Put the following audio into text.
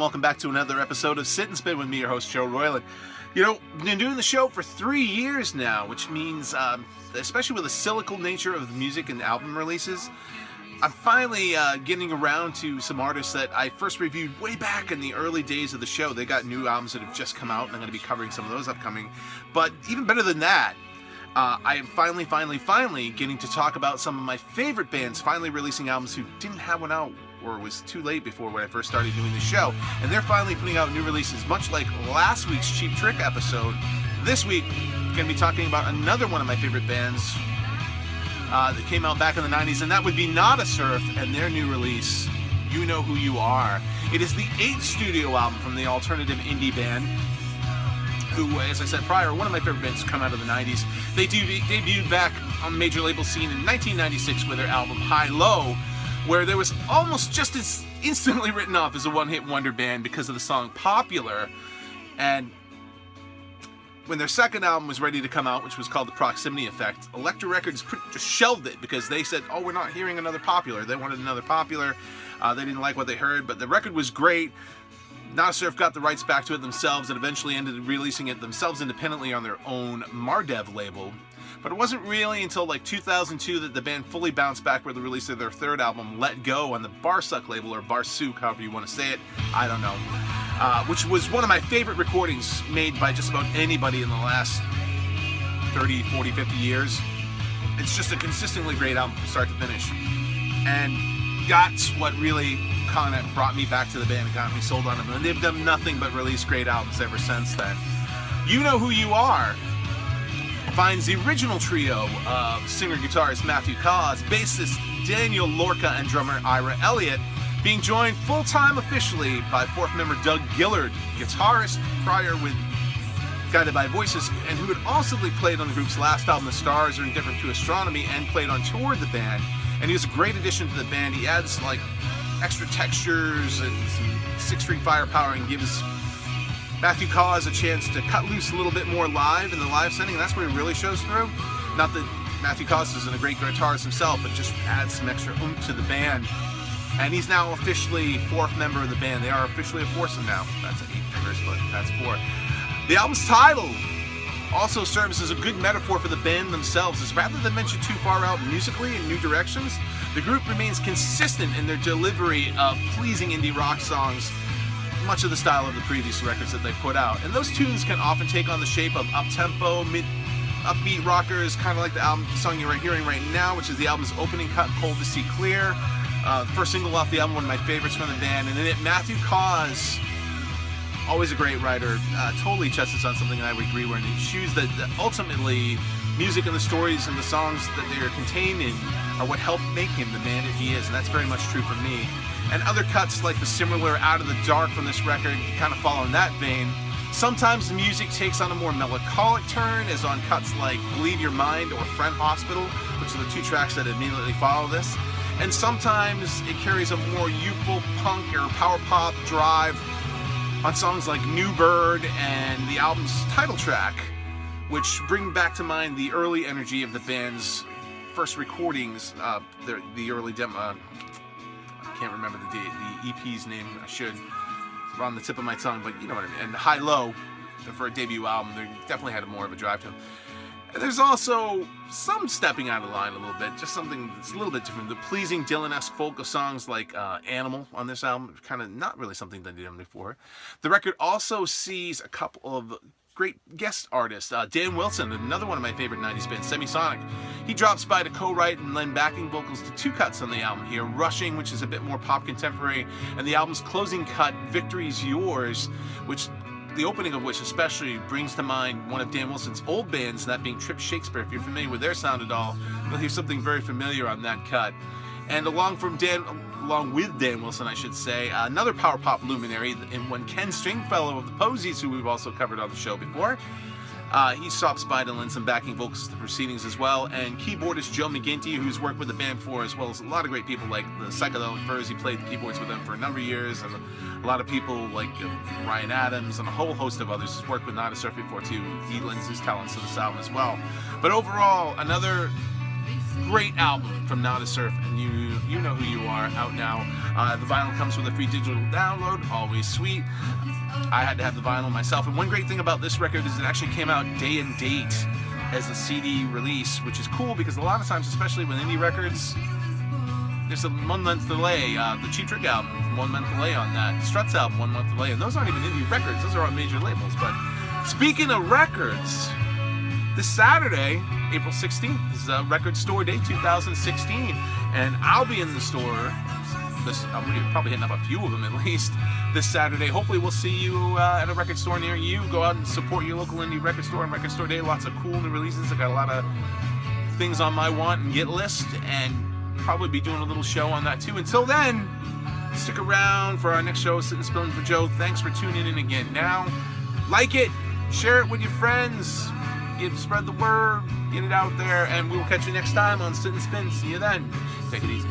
welcome back to another episode of Sit and Spin with me, your host, Joe Royland. You know, I've been doing the show for 3 years now, which means, especially with the cyclical nature of the music and album releases, I'm finally getting around to some artists that I first reviewed way back in the early days of the show. They got new albums that have just come out, and I'm going to be covering some of those upcoming. But even better than that, I am finally getting to talk about some of my favorite bands finally releasing albums who didn't have one out or was too late before when I first started doing the show. And they're finally putting out new releases, much like last week's Cheap Trick episode. This week, I'm going to be talking about another one of my favorite bands that came out back in the 90s, and that would be Nada Surf and their new release, You Know Who You Are. It is the 8th studio album from the alternative indie band, who, as I said prior, one of my favorite bands to come out of the 90s. They debuted back on the major label scene in 1996 with their album High Low, where there was almost just as instantly written off as a one-hit wonder band because of the song Popular. And when their second album was ready to come out, which was called The Proximity Effect, Elektra Records just shelved it because they said, oh, we're not hearing another Popular. They wanted another Popular. They didn't like what they heard, but the record was great. Nada Surf got the rights back to it themselves and eventually ended up releasing it themselves independently on their own Mardev label. But it wasn't really until like 2002 that the band fully bounced back with the release of their third album, Let Go, on the Barsuk label, or Barsuk, however you want to say it, I don't know, which was one of my favorite recordings made by just about anybody in the last 30, 40, 50 years. It's just a consistently great album from start to finish. And that's what really kind of brought me back to the band and got me sold on them. And they've done nothing but release great albums ever since then. You Know Who You Are finds the original trio of singer-guitarist Matthew Cause, bassist Daniel Lorca, and drummer Ira Elliott being joined full-time officially by fourth member Doug Gillard, guitarist prior with Guided by Voices, and who had also played on the group's last album, The Stars Are Indifferent to Astronomy, and played on tour with the band. And he was a great addition to the band. He adds like extra textures and some six-string firepower and gives Matthew Cause a chance to cut loose a little bit more live in the live setting, and that's where he really shows through. Not that Matthew Cause isn't a great guitarist himself, but just adds some extra oomph to the band. And he's now officially fourth member of the band. They are officially a foursome now. That's 8 fingers, but that's 4. The album's title also serves as a good metaphor for the band themselves, as rather than venture too far out musically in new directions, the group remains consistent in their delivery of pleasing indie rock songs, much of the style of the previous records that they put out. And those tunes can often take on the shape of up-tempo, upbeat rockers, kind of like the song you're hearing right now, which is the album's opening cut, Cold to See Clear. The first single off the album, one of my favorites from the band. And in it, Matthew Cause, always a great writer, totally touches on something I would agree with, and he chooses that ultimately music and the stories and the songs that they are contained in are what helped make him the man that he is, and that's very much true for me. And other cuts like the similar Out of the Dark from this record kind of follow in that vein. Sometimes the music takes on a more melancholic turn, as on cuts like Bleed Your Mind or Friend Hospital, which are the 2 tracks that immediately follow this. And sometimes it carries a more youthful punk or power pop drive on songs like New Bird and the album's title track, which bring back to mind the early energy of the band's first recordings, the early demo. I can't remember the EP's name. I should. It's on the tip of my tongue, but you know what I mean. And High Low, for a debut album, they definitely had more of a drive to them. There's also some stepping out of line a little bit, just something that's a little bit different. The pleasing Dylan-esque folk of songs like Animal on this album, kind of not really something they did before. The record also sees a couple of great guest artists. Dan Wilson, another one of my favorite 90s bands, Semisonic. He drops by to co-write and lend backing vocals to 2 cuts on the album here. Rushing, which is a bit more pop contemporary, and the album's closing cut, Victory's Yours, which the opening of which especially brings to mind one of Dan Wilson's old bands, that being Trip Shakespeare. If you're familiar with their sound at all, you'll hear something very familiar on that cut. And along with Dan Wilson, I should say, another power pop luminary, and one Ken Stringfellow of the Posies, who we've also covered on the show before. He stops by to lend some backing vocals to the proceedings as well. And keyboardist Joe McGinty, who's worked with the band for, as well as a lot of great people like the Psychedelic Furs. He played the keyboards with them for a number of years, and a lot of people like Ryan Adams and a whole host of others who's worked with Nada Surf before too. He lends his talents to this album as well. But overall, another Great album from Now to Surf, and you know who you are, out now. The vinyl comes with a free digital download, always sweet. I had to have the vinyl myself, and one great thing about this record is it actually came out day and date as a CD release, which is cool because a lot of times, especially with indie records, there's a 1 month delay. The Cheap Trick album, 1 month delay on that. The Struts album, 1 month delay, and those aren't even indie records, those are on major labels. But speaking of records, this Saturday, April 16th, is Record Store Day 2016, and I'll be in the store. I'm probably hitting up a few of them at least this Saturday. Hopefully we'll see you at a record store near you. Go out and support your local indie record store on Record Store Day. Lots of cool new releases. I got a lot of things on my want and get list, and probably be doing a little show on that too. Until then, stick around for our next show, Sit and Spilling for Joe. Thanks for tuning in again. Now, like it, share it with your friends, spread the word, get it out there, and we will catch you next time on Sit and Spin. See you then. Take it easy.